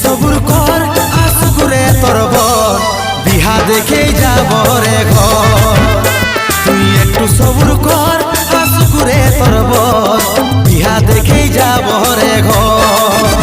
সবুর কর আসুকুরে তোর বর বিহা দেখেই যাব রে ঘর। তুই একটু সবুর কর আসুকুরে তোর বর বিহা দেখেই যাব রে ঘর।